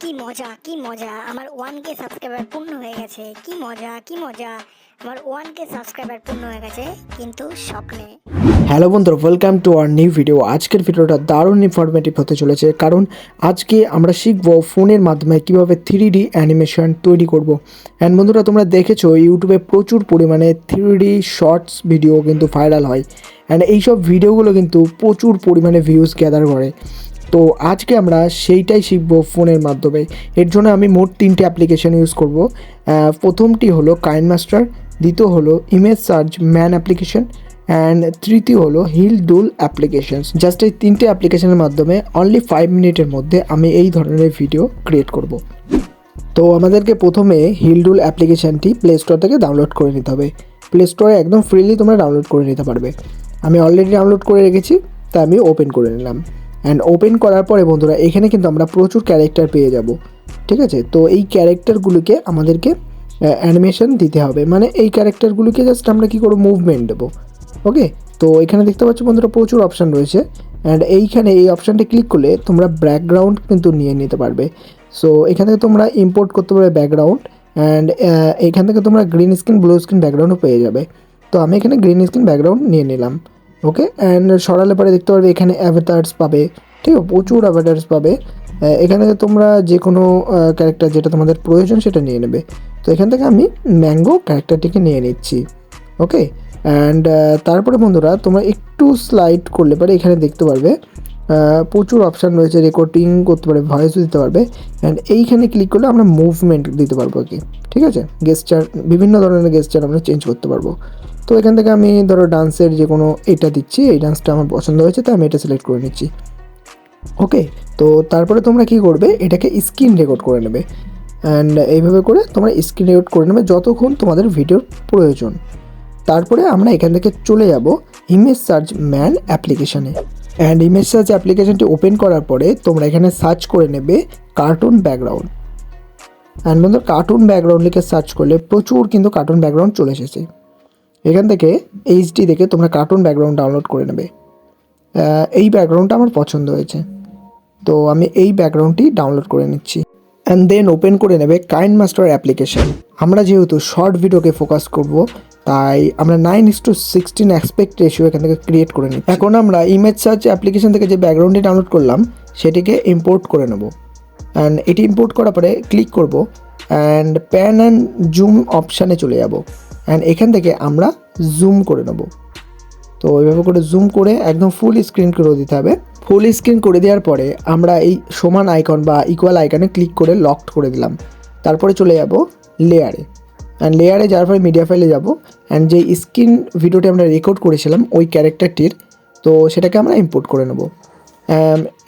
কি মজা কি মজা আমার 1K সাবস্ক্রাইবার পূর্ণ হয়ে গেছে। কি মজা কি মজা আমার 1K সাবস্ক্রাইবার পূর্ণ হয়ে গেছে, কিন্তু স্বপ্নে। হ্যালো বন্ধুরা, welcome to our new video. আজকের ভিডিওটা দারুণ ইনফরমেটিভ হতে চলেছে, কারণ আজকে আমরা শিখব ফোনের মাধ্যমে কিভাবে 3D অ্যানিমেশন তৈরি করব। অ্যান্ড বন্ধুরা, তোমরা দেখেছো ইউটিউবে প্রচুর পরিমাণে 3D শর্টস ভিডিও কিন্তু ভাইরাল হয়, অ্যান্ড এইসব ভিডিওগুলো কিন্তু প্রচুর পরিমাণে ভিউজ গ্যাদার করে। তো আজকে আমরা সেইটাই শিখব ফোনের মাধ্যমে। এর জন্য আমি মোট 3টে অ্যাপ্লিকেশন ইউজ করব। প্রথমটি হলো কাইনমাস্টার, দ্বিতীয় হলো image search man application, and তৃতীয় হলো হিলডুল অ্যাপ্লিকেশনস। জাস্ট এই 3টে অ্যাপ্লিকেশনের মাধ্যমে অনলি 5 মিনিটের মধ্যে আমি এই ধরনের ভিডিও ক্রিয়েট করব। তো আমাদেরকে প্রথমে হিলডুল অ্যাপ্লিকেশানটি প্লে স্টোর থেকে ডাউনলোড করে নিতে হবে। প্লে স্টোরে একদম ফ্রিলি তোমরা ডাউনলোড করে নিতে পারবে। আমি অলরেডি ডাউনলোড করে রেখেছি, তাই আমি ওপেন করে নিলাম। অ্যান্ড ওপেন করার পরে বন্ধুরা, এখানে কিন্তু আমরা প্রচুর ক্যারেক্টার পেয়ে যাব। ঠিক আছে, তো এই ক্যারেক্টারগুলোকে আমাদেরকে অ্যানিমেশন দিতে হবে, মানে এই ক্যারেক্টারগুলোকে জাস্ট আমরা কী করবো, মুভমেন্ট দেবো। ওকে, তো এখানে দেখতে পাচ্ছ বন্ধুরা প্রচুর অপশান রয়েছে, অ্যান্ড এইখানে এই অপশানটা ক্লিক করলে তোমরা ব্যাকগ্রাউন্ড কিন্তু নিয়ে নিতে পারবে। সো এখান থেকে তোমরা ইম্পোর্ট করতে পারবে ব্যাকগ্রাউন্ড, অ্যান্ড এখান থেকে তোমরা গ্রিন স্ক্রিন ব্লু স্ক্রিন ব্যাকগ্রাউন্ডও পেয়ে যাবে। তো আমি এখানে গ্রিন স্ক্রিন ব্যাকগ্রাউন্ড নিয়ে নিলাম। ওকে, অ্যান্ড সরালে পরে দেখতে পারবে এখানে অ্যাভাটার্স পাবে। ঠিক আছে, প্রচুর অ্যাভাটার্স পাবে। এখানে থেকে তোমরা যে কোনো ক্যারেক্টার যেটা তোমাদের প্রয়োজন সেটা নিয়ে নেবে। তো এখান থেকে আমি ম্যাঙ্গো ক্যারেক্টারটিকে নিয়ে নিচ্ছি। ওকে, অ্যান্ড তারপরে বন্ধুরা তোমরা একটু স্লাইড করলে পরে এখানে দেখতে পারবে প্রচুর অপশান রয়েছে। রেকর্ডিং করতে পারবে, ভয়েসও দিতে পারবে, অ্যান্ড এইখানে ক্লিক করলে আমরা মুভমেন্ট দিতে পারবো আর কি। ঠিক আছে, গেস্টার, বিভিন্ন ধরনের গেস্টার আমরা চেঞ্জ করতে পারবো। তো এখান থেকে আমি ধরো ডান্সের যে কোনো এটা দিচ্ছি, এই ডান্সটা আমার পছন্দ হয়েছে তাই আমি এটা সিলেক্ট করে নিচ্ছি। ওকে, তো তারপরে তোমরা কী করবে, এটাকে স্ক্রিন রেকর্ড করে নেবে, অ্যান্ড এইভাবে করে তোমরা স্ক্রিন রেকর্ড করে নেবে যতক্ষণ তোমাদের ভিডিওর প্রয়োজন। তারপরে আমরা এখান থেকে চলে যাব ইমেজ সার্চ ম্যান অ্যাপ্লিকেশানে। অ্যান্ড ইমেজ সার্চ অ্যাপ্লিকেশানটি ওপেন করার পরে তোমরা এখানে সার্চ করে নেবে কার্টুন ব্যাকগ্রাউন্ড। অ্যান্ড বন্ধু, কার্টুন ব্যাকগ্রাউন্ড লিখে সার্চ করলে প্রচুর কিন্তু কার্টুন ব্যাকগ্রাউন্ড চলে এসেছে। এখান থেকে এইচডি দেখে তোমরা কার্টুন ব্যাকগ্রাউন্ড ডাউনলোড করে নেবে। এই ব্যাকগ্রাউন্ডটা আমার পছন্দ হয়েছে, তো আমি এই ব্যাকগ্রাউন্ডটি ডাউনলোড করে নিচ্ছি। অ্যান্ড দেন ওপেন করে নেবে কাইনমাস্টার অ্যাপ্লিকেশান। আমরা যেহেতু শর্ট ভিডিওকে ফোকাস করব, তাই আমরা 9:16 অ্যাসপেক্ট রেশিও এখান থেকে ক্রিয়েট করে নিই। এখন আমরা ইমেজ সার্চ অ্যাপ্লিকেশান থেকে যে ব্যাকগ্রাউন্ডটি ডাউনলোড করলাম সেটিকে ইম্পোর্ট করে নেব। অ্যান্ড এটি ইম্পোর্ট করার পরে ক্লিক করব, অ্যান্ড প্যান অ্যান্ড জুম অপশানে চলে যাব, অ্যান্ড এখান থেকে আমরা জুম করে নেব। তো এইভাবে করে জুম করে একদম ফুল স্ক্রিন করে দিতে হবে। ফুল স্ক্রিন করে দেওয়ার পরে আমরা এই সমান আইকন বা ইকুয়াল আইকনে ক্লিক করে লকড করে দিলাম। তারপরে চলে যাব লেয়ারে, অ্যান্ড লেয়ারে যাওয়ার পরে মিডিয়া ফাইলে যাব, অ্যান্ড যে স্ক্রিন ভিডিওটি আমরা রেকর্ড করেছিলাম ওই ক্যারেক্টারটির, তো সেটাকে আমরা ইম্পোর্ট করে নেব।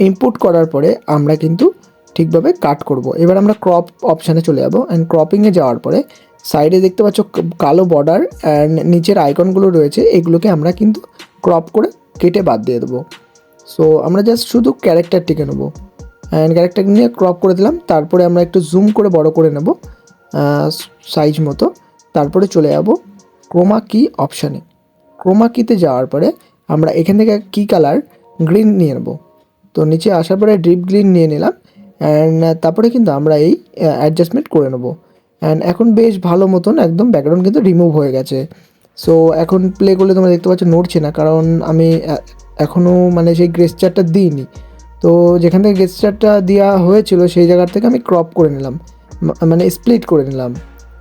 ইম্পোর্ট করার পরে আমরা কিন্তু ঠিকভাবে কাট করব। এবার আমরা ক্রপ অপশানে চলে যাব, অ্যান্ড ক্রপিংয়ে যাওয়ার পরে সাইডে দেখতে পাচ্ছ কালো বর্ডার, অ্যান্ড নিচের আইকনগুলো রয়েছে, এগুলোকে আমরা কিন্তু ক্রপ করে কেটে বাদ দিয়ে দেবো। সো আমরা জাস্ট শুধু ক্যারেক্টারটিকে নেবো, অ্যান্ড ক্যারেক্টার নিয়ে ক্রপ করে দিলাম। তারপরে আমরা একটু জুম করে বড় করে নেব সাইজ মতো। তারপরে চলে যাব ক্রোমা কি অপশানে। ক্রোমা কিতে যাওয়ার পরে আমরা এখান থেকে কি কালার, গ্রিন নিয়ে নেব। তো নিচে আসার পরে ডিপ গ্রিন নিয়ে নিলাম, অ্যান্ড তারপরে কিন্তু আমরা এই অ্যাডজাস্টমেন্ট করে নেব। অ্যান্ড এখন বেশ ভালো মতন একদম ব্যাকগ্রাউন্ড কিন্তু রিমুভ হয়ে গেছে। সো এখন প্লে করলে তোমরা দেখতে পাচ্ছ নড়ছে না, কারণ আমি এখনও মানে সেই গেস্টারটা দিইনি। তো যেখান থেকে গেস্টারটা দেওয়া হয়েছিল সেই জায়গার থেকে আমি ক্রপ করে নিলাম, মানে স্প্লিট করে নিলাম,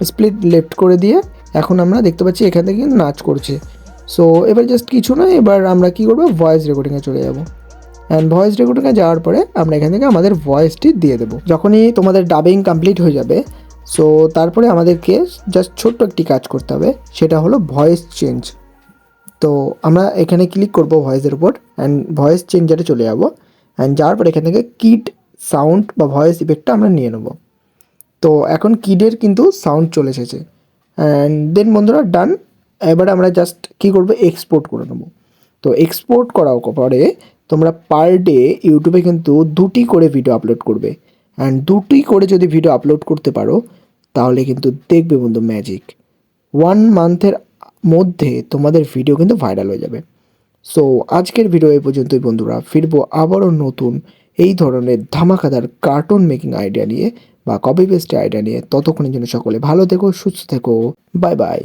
স্প্লিট লেফট করে দিয়ে এখন আমরা দেখতে পাচ্ছি এখান থেকে কিন্তু নাচ করছে। সো এবার জাস্ট কিছু না, এবার আমরা কী করবো, ভয়েস রেকর্ডিংয়ে চলে যাব। অ্যান্ড ভয়েস রেকর্ডিংয়ে যাওয়ার পরে আমরা এখান থেকে আমাদের ভয়েসটি দিয়ে দেবো। যখনই তোমাদের ডাবিং কমপ্লিট হয়ে যাবে, সো তারপরে আমাদেরকে জাস্ট ছোট্ট একটি কাজ করতে হবে, সেটা হলো ভয়েস চেঞ্জ। তো আমরা এখানে ক্লিক করব ভয়েসের উপর, অ্যান্ড ভয়েস চেঞ্জারে চলে যাব, অ্যান্ড যাওয়ার পর এখান থেকে কিড সাউন্ড বা ভয়েস ইফেক্টটা আমরা নিয়ে নেব। তো এখন কিডের কিন্তু সাউন্ড চলে এসেছে, অ্যান্ড দেন বন্ধুরা ডান। এবারে আমরা জাস্ট কী করবো, এক্সপোর্ট করে নেব। তো এক্সপোর্ট করার পরে তোমরা পার ডে ইউটিউবে কিন্তু 2টি করে ভিডিও আপলোড করবে, অ্যান্ড 2টি করে যদি ভিডিও আপলোড করতে পারো তাহলে কিন্তু দেখবে বন্ধু ম্যাজিক, 1 মান্থের মধ্যে তোমাদের ভিডিও কিন্তু ভাইরাল হয়ে যাবে। সো আজকের ভিডিও এই পর্যন্তই বন্ধুরা, ফিরবো আবারও নতুন এই ধরনের ধামাকাদার কার্টুন মেকিং আইডিয়া নিয়ে বা কপি পেস্ট আইডিয়া নিয়ে। ততক্ষণের জন্য সকলে ভালো থেকো, সুস্থ থেকো, বাই বাই।